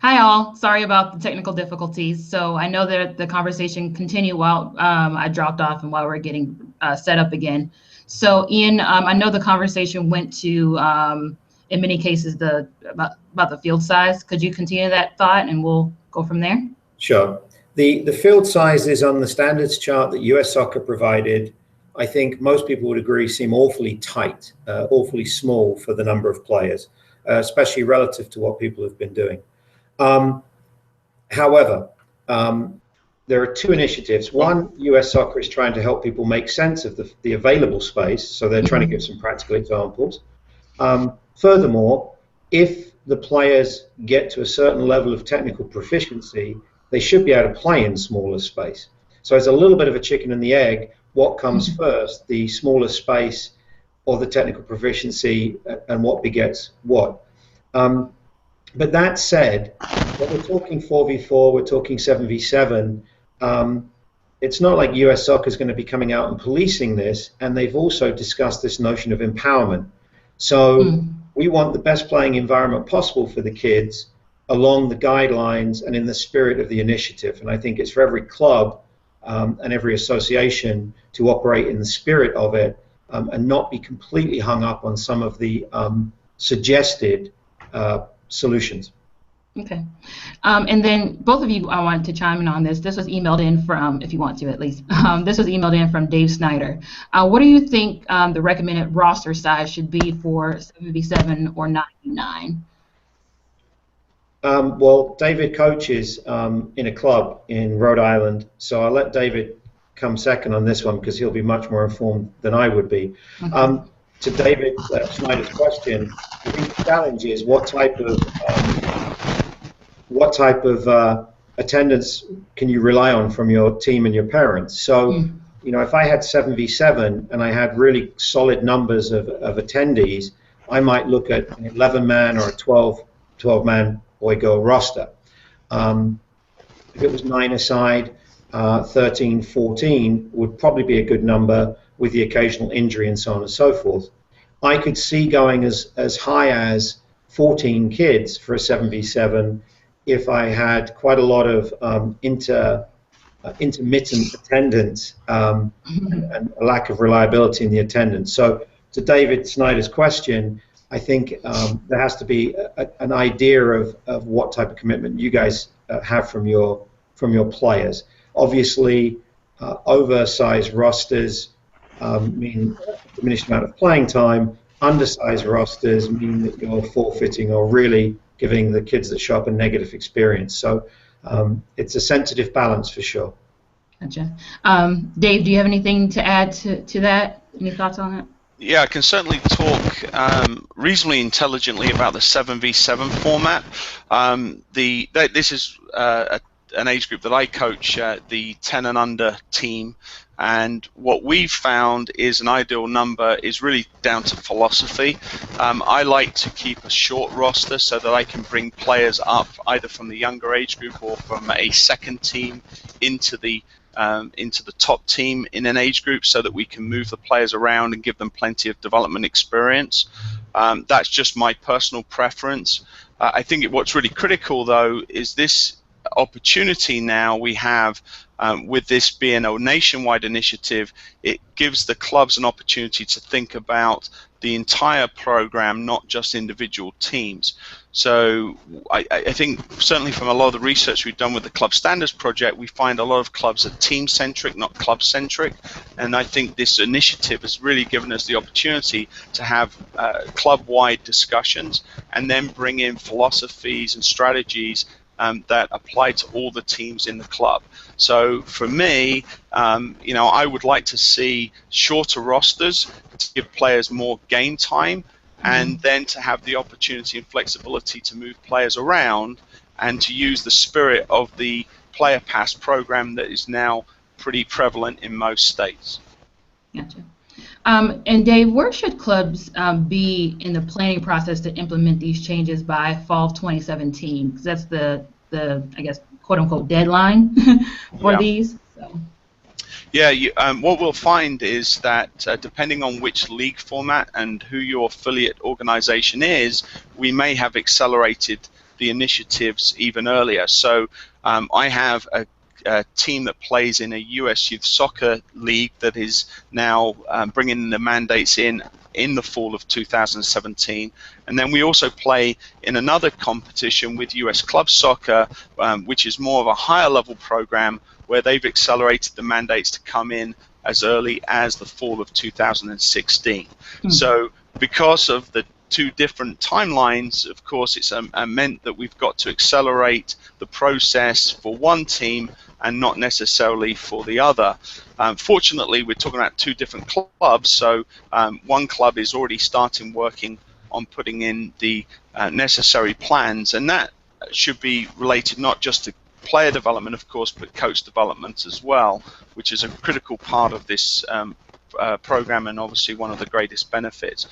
Hi all, sorry about the technical difficulties. So I know that the conversation continued while I dropped off and while we're getting set up again. So Ian, I know the conversation went to, in many cases, about the field size. Could you continue that thought and we'll go from there? Sure. The field sizes on the standards chart that US Soccer provided, I think most people would agree, seem awfully tight, awfully small for the number of players, especially relative to what people have been doing. However, there are two initiatives. One, US Soccer is trying to help people make sense of the available space, so they're trying to give some practical examples. Furthermore, if the players get to a certain level of technical proficiency, they should be able to play in smaller space. So it's a little bit of a chicken and the egg. What comes first, the smaller space or the technical proficiency, and what begets what? But that said, when we're talking 4v4, we're talking 7v7, it's not like US Soccer is going to be coming out and policing this, and they've also discussed this notion of empowerment. So we want the best playing environment possible for the kids along the guidelines and in the spirit of the initiative. And I think it's for every club and every association to operate in the spirit of it and not be completely hung up on some of the suggested solutions. Okay. And then both of you, I wanted to chime in on this. This was emailed in from, if you want to at least, this was emailed in from Dave Snyder. What do you think the recommended roster size should be for 7v7 or 9v9? Well, David coaches in a club in Rhode Island, so I'll let David come second on this one because he'll be much more informed than I would be. Okay. To David Snyder's question, I think the challenge is what type of attendance can you rely on from your team and your parents? So, you know, if I had 7v7 and I had really solid numbers of attendees, I might look at an 11-man or a 12-man boy-girl roster. If it was 9-a-side, 13, 14 would probably be a good number with the occasional injury and so on and so forth. I could see going as high as 14 kids for a 7v7 if I had quite a lot of intermittent attendance and a lack of reliability in the attendance. So to David Snyder's question, I think there has to be an idea of what type of commitment you guys have from your players. Obviously, oversized rosters mean a diminished amount of playing time. Undersized rosters mean that you're forfeiting or really giving the kids that show up a negative experience. So it's a sensitive balance for sure. Gotcha. Dave, do you have anything to add to that? Any thoughts on that? Yeah, I can certainly talk reasonably intelligently about the 7v7 format. This is an age group that I coach, the 10 and under team, and what we've found is an ideal number is really down to philosophy. I like to keep a short roster so that I can bring players up either from the younger age group or from a second team into the top team in an age group so that we can move the players around and give them plenty of development experience. That's just my personal preference. I think what's really critical though is this opportunity now we have with this being a nationwide initiative. It gives the clubs an opportunity to think about the entire program, not just individual teams. So I think certainly from a lot of the research we've done with the Club Standards Project, we find a lot of clubs are team-centric, not club-centric, and I think this initiative has really given us the opportunity to have club-wide discussions and then bring in philosophies and strategies that apply to all the teams in the club. So for me, you know, I would like to see shorter rosters to give players more game time, and then to have the opportunity and flexibility to move players around and to use the spirit of the player pass program that is now pretty prevalent in most states. Gotcha. And Dave, where should clubs be in the planning process to implement these changes by fall of 2017? Because that's the I guess, quote unquote deadline for these. So. Yeah, what we'll find is that depending on which league format and who your affiliate organization is, we may have accelerated the initiatives even earlier. So I have a team that plays in a US Youth Soccer League that is now bringing the mandates in the fall of 2017, and then we also play in another competition with US Club Soccer, which is more of a higher level program where they've accelerated the mandates to come in as early as the fall of 2016. So because of the two different timelines, of course, it's meant that we've got to accelerate the process for one team and not necessarily for the other. Fortunately, we're talking about two different clubs, so one club is already starting working on putting in the necessary plans, and that should be related not just to player development, of course, but coach development as well, which is a critical part of this program and obviously one of the greatest benefits.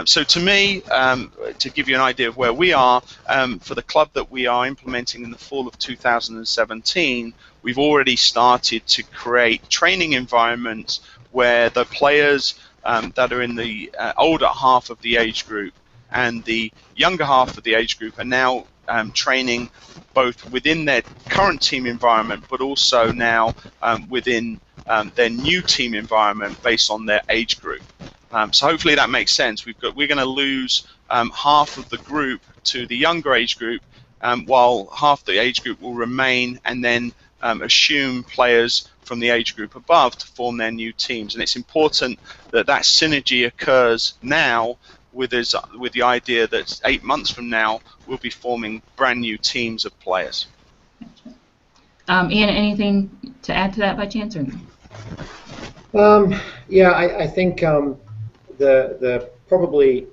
So to me, to give you an idea of where we are, for the club that we are implementing in the fall of 2017, we've already started to create training environments where the players that are in the older half of the age group and the younger half of the age group are now training both within their current team environment, but also now within their new team environment based on their age group. So hopefully that makes sense. We're going to lose half of the group to the younger age group, while half the age group will remain, and then assume players from the age group above to form their new teams. And it's important that that synergy occurs now, with the idea that 8 months from now we'll be forming brand new teams of players. Ian, anything to add to that by chance, or no? Yeah, I think the probably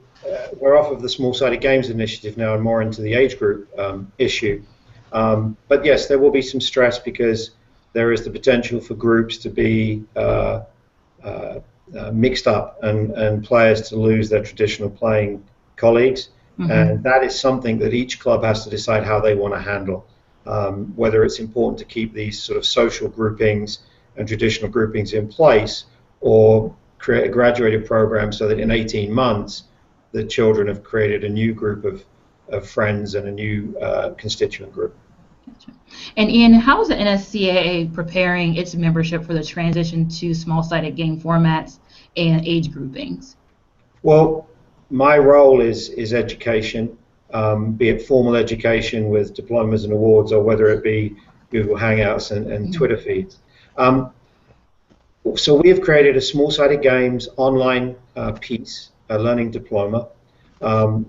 we're off of the small-sided games initiative now and more into the age group issue. But yes, there will be some stress because there is the potential for groups to be mixed up and players to lose their traditional playing colleagues. And that is something that each club has to decide how they want to handle. Whether it's important to keep these sort of social groupings and traditional groupings in place, or create a graduated program so that in 18 months the children have created a new group of friends and a new constituent group. Gotcha. And Ian, how is the NSCAA preparing its membership for the transition to small-sided game formats and age groupings? Well, my role is education, be it formal education with diplomas and awards, or whether it be Google Hangouts and Twitter feeds. So we have created a small-sided games online piece, a learning diploma.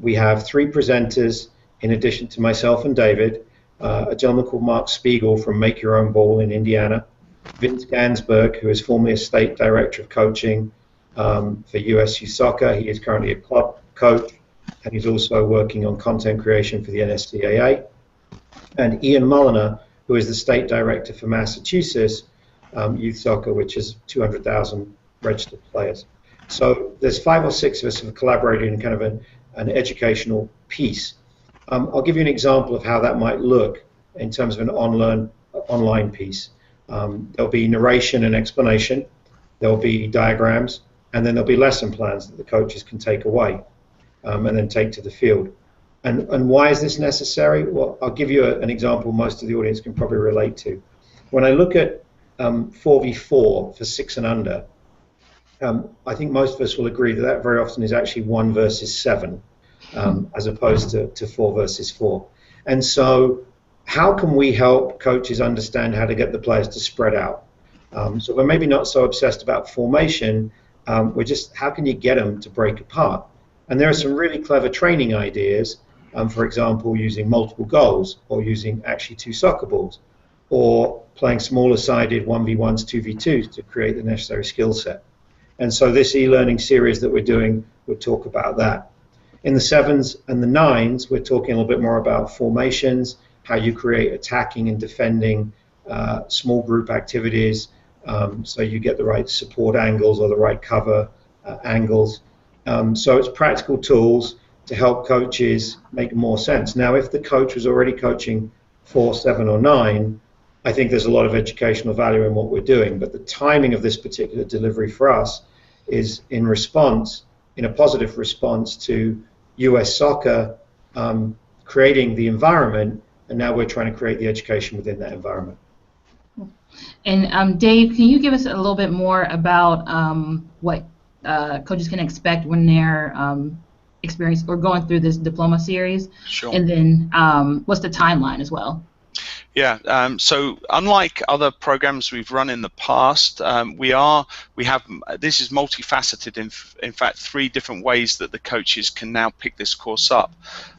We have 3 presenters in addition to myself and David, a gentleman called Mark Spiegel from Make Your Own Ball in Indiana, Vince Gansberg, who is formerly a state director of coaching for US Youth Soccer. He is currently a club coach, and he's also working on content creation for the NSCAA, and Ian Mulliner, who is the state director for Massachusetts Youth Soccer, which is 200,000 registered players. So there's 5 or 6 of us who have collaborated in kind of an educational piece. I'll give you an example of how that might look in terms of an online piece. There'll be narration and explanation, there'll be diagrams, and then there'll be lesson plans that the coaches can take away and then take to the field. And why is this necessary? Well, I'll give you an example most of the audience can probably relate to. When I look at 4v4 for 6 and under, I think most of us will agree that that very often is actually 1 versus 7. As opposed to 4 versus 4. And so how can we help coaches understand how to get the players to spread out? So we're maybe not so obsessed about formation, we're just, how can you get them to break apart? And there are some really clever training ideas, for example, using multiple goals, or using actually 2 soccer balls, or playing smaller sided 1v1s, 2v2s to create the necessary skill set. And so this e-learning series that we're doing would talk about that. In the 7s and the 9s, we're talking a little bit more about formations, how you create attacking and defending small group activities, so you get the right support angles or the right cover angles. So it's practical tools to help coaches make more sense. Now, if the coach was already coaching 4, 7, or 9, I think there's a lot of educational value in what we're doing, but the timing of this particular delivery for us is in response, in a positive response to US soccer creating the environment, and now we're trying to create the education within that environment. And Dave, can you give us a little bit more about what coaches can expect when they're experiencing or going through this diploma series? Sure. And then what's the timeline as well? Yeah, so unlike other programs we've run in the past, we have this is multifaceted. In fact, 3 different ways that the coaches can now pick this course up.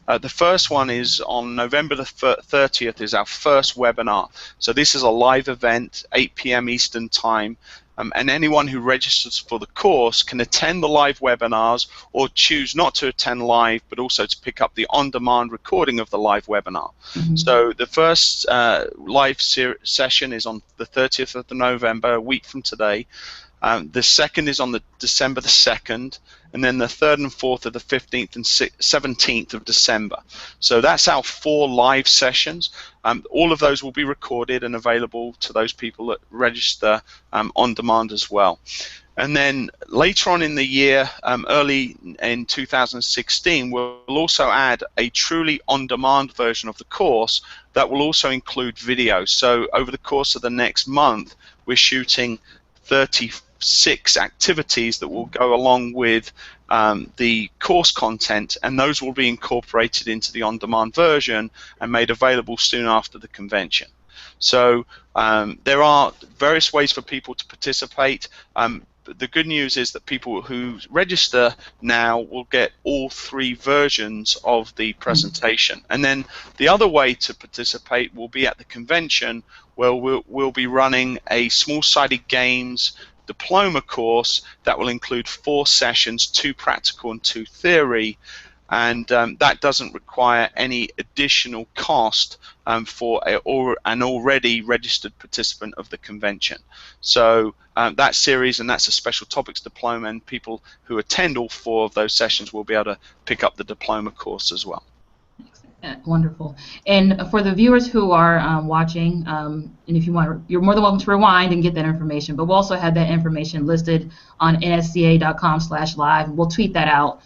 The first one is on November the 30th is our first webinar. So this is a live event, 8 p.m. Eastern Time. And anyone who registers for the course can attend the live webinars or choose not to attend live, but also to pick up the on-demand recording of the live webinar. Mm-hmm. So the first live session is on the 30th of November, a week from today. The second is on the December the 2nd, and then the 3rd and 4th are the 15th and 17th of December. So that's our 4 live sessions. All of those will be recorded and available to those people that register on demand as well. And then later on in the year, early in 2016, we'll also add a truly on-demand version of the course that will also include video. So over the course of the next month, we're shooting 36 activities that will go along with the course content, and those will be incorporated into the on-demand version and made available soon after the convention. So there are various ways for people to participate. But the good news is that people who register now will get all 3 versions of the presentation. And then the other way to participate will be at the convention, where we'll be running a small-sided games diploma course that will include 4 sessions, 2 practical and 2 theory, and that doesn't require any additional cost for an already registered participant of the convention. So that series, and that's a special topics diploma, and people who attend all 4 of those sessions will be able to pick up the diploma course as well. Wonderful. And for the viewers who are watching, and if you want, you're more than welcome to rewind and get that information, but we'll also have that information listed on nsca.com/live, and we'll tweet that out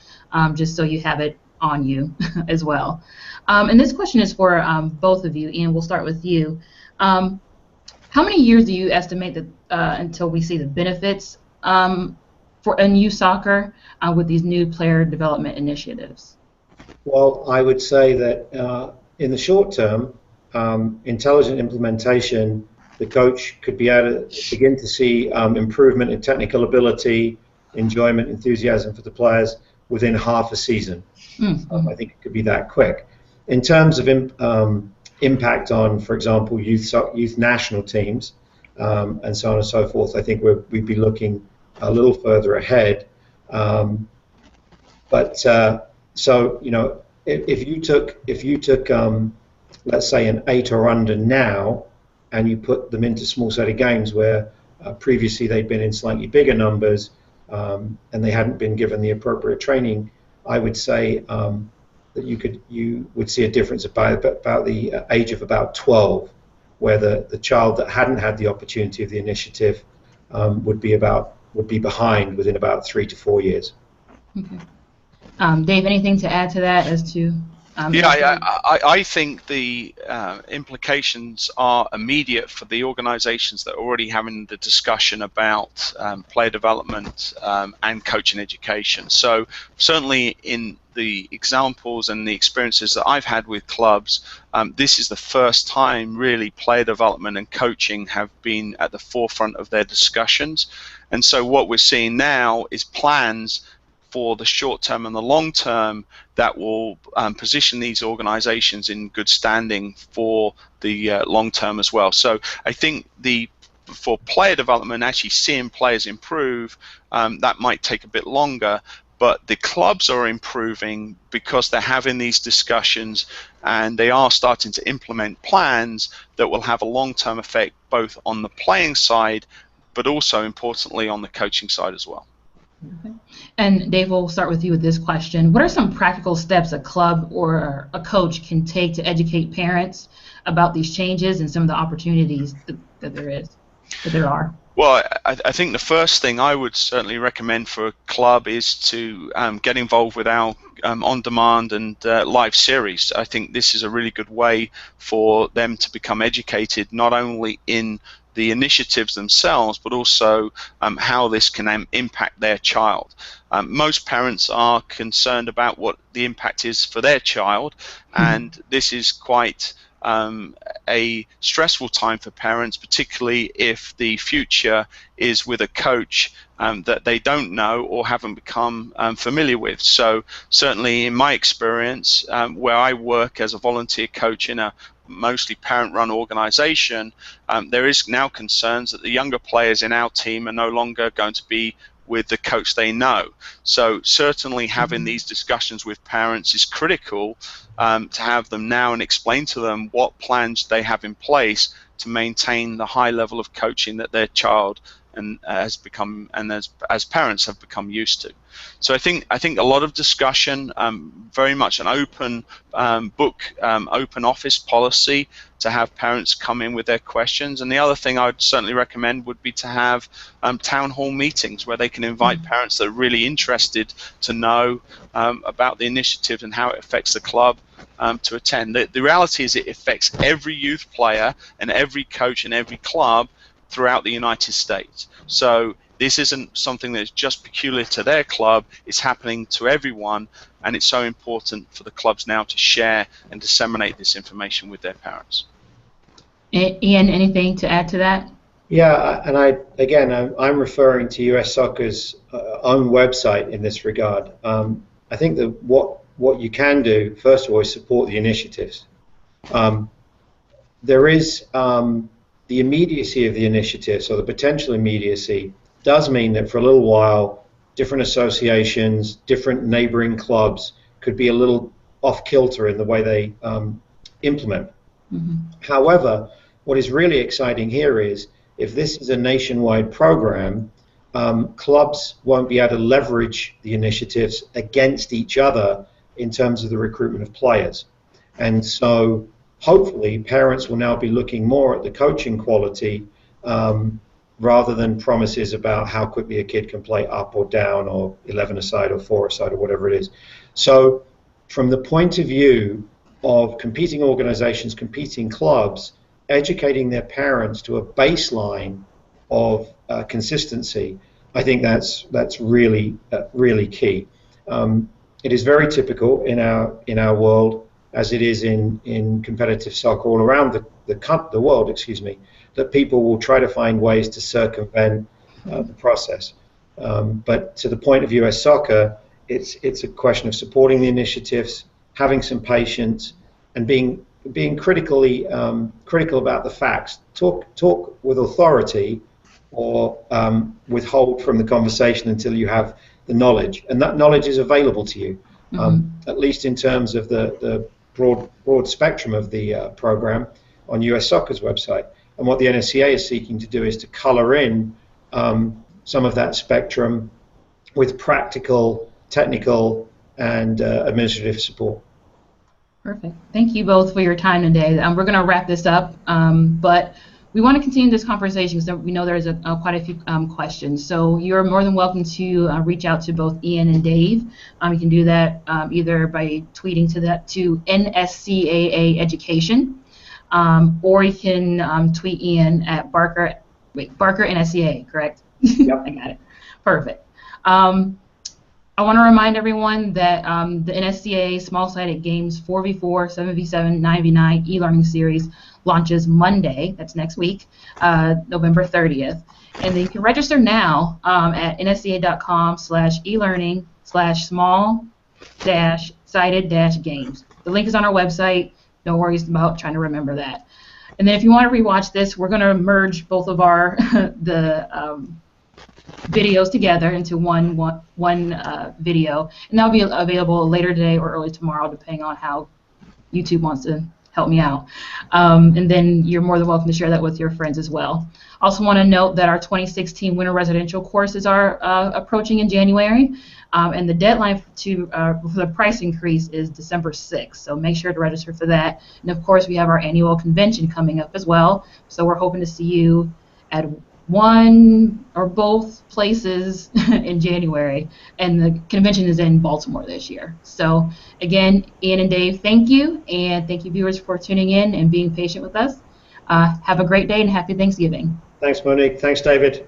just so you have it on you as well. And this question is for both of you. Ian, we'll start with you. How many years do you estimate that until we see the benefits for youth soccer with these new player development initiatives? Well, I would say that in the short term, intelligent implementation, the coach could be able to begin to see improvement in technical ability, enjoyment, enthusiasm for the players within half a season. I think it could be that quick. In terms of impact on, for example, youth national teams and so on and so forth, I think we'd be looking a little further ahead. So, you know, if you took let's say an 8 or under now, and you put them into small-sided games where previously they'd been in slightly bigger numbers and they hadn't been given the appropriate training, I would say that you would see a difference about the age of about 12, where the child that hadn't had the opportunity of the initiative would be behind within about 3 to 4 years. Okay. Dave, anything to add to that as to? I think the implications are immediate for the organizations that are already having the discussion about player development and coaching education. So certainly in the examples and the experiences that I've had with clubs, this is the first time really player development and coaching have been at the forefront of their discussions. And so what we're seeing now is plans for the short term and the long term that will position these organizations in good standing for the long term as well. So I think for player development, actually seeing players improve, that might take a bit longer, but the clubs are improving because they're having these discussions and they are starting to implement plans that will have a long-term effect both on the playing side but also importantly on the coaching side as well. Okay. And Dave, we'll start with you with this question. What are some practical steps a club or a coach can take to educate parents about these changes and some of the opportunities that there are? Well, I think the first thing I would certainly recommend for a club is to get involved with our on-demand and live series. I think this is a really good way for them to become educated, not only in the initiatives themselves, but also how this can impact their child. Most parents are concerned about what the impact is for their child, and this is quite a stressful time for parents, particularly if the future is with a coach that they don't know or haven't become familiar with. So certainly in my experience, where I work as a volunteer coach in a mostly parent-run organization, there is now concerns that the younger players in our team are no longer going to be with the coach they know. So certainly having these discussions with parents is critical, to have them now and explain to them what plans they have in place to maintain the high level of coaching that their child has become, and as parents have become used to. So I think a lot of discussion, very much an open book, open office policy to have parents come in with their questions. And the other thing I would certainly recommend would be to have town hall meetings where they can invite parents that are really interested to know about the initiative and how it affects the club to attend. The reality is it affects every youth player and every coach and every club throughout the United States. So this isn't something that's just peculiar to their club, it's happening to everyone, and it's so important for the clubs now to share and disseminate this information with their parents. Ian, anything to add to that? Yeah, and I'm referring to US Soccer's own website in this regard. I think that what you can do, first of all, is support the initiatives. There is the immediacy of the initiatives, or the potential immediacy, does mean that for a little while, different associations, different neighboring clubs could be a little off-kilter in the way they implement. However, what is really exciting here is if this is a nationwide program, clubs won't be able to leverage the initiatives against each other in terms of the recruitment of players. And so hopefully parents will now be looking more at the coaching quality rather than promises about how quickly a kid can play up or down or 11-a-side or 4-a-side or whatever it is. So from the point of view of competing organizations, competing clubs, educating their parents to a baseline of consistency, I think that's really really key. It is very typical in our world, as it is in competitive soccer all around the world, that people will try to find ways to circumvent the process. But to the point of US Soccer, it's a question of supporting the initiatives, having some patience, and being critical about the facts. Talk with authority, or withhold from the conversation until you have the knowledge, and that knowledge is available to you, at least in terms of the broad spectrum of the program on US Soccer's website. And what the NSCAA is seeking to do is to color in some of that spectrum with practical, technical, and administrative support. Perfect. Thank you both for your time today. We're going to wrap this up, but we want to continue this conversation because we know there's quite a few questions. So you're more than welcome to reach out to both Ian and Dave. You can do that either by tweeting to NSCAA Education, or you can tweet Ian at Barker NSCAA, correct? Yep. I got it. Perfect. I want to remind everyone that the NSCAA Small-Sided Games 4v4, 7v7, 9v9 e-learning series launches Monday, that's next week, November 30th. And then you can register now at nsca.com/e-learning/small-sided-games. The link is on our website. No worries about trying to remember that. And then if you want to rewatch this, we're going to merge both of our videos together into one video, and that'll be available later today or early tomorrow, depending on how YouTube wants to help me out. And then you're more than welcome to share that with your friends as well. Also want to note that our 2016 winter residential courses are approaching in January, and the deadline for the price increase is December 6th, so make sure to register for that. And of course we have our annual convention coming up as well, so we're hoping to see you at one or both places in January, and the convention is in Baltimore this year. So again, Ian and Dave, thank you, and thank you viewers for tuning in and being patient with us. Have a great day and happy Thanksgiving. Thanks, Monique. Thanks, David.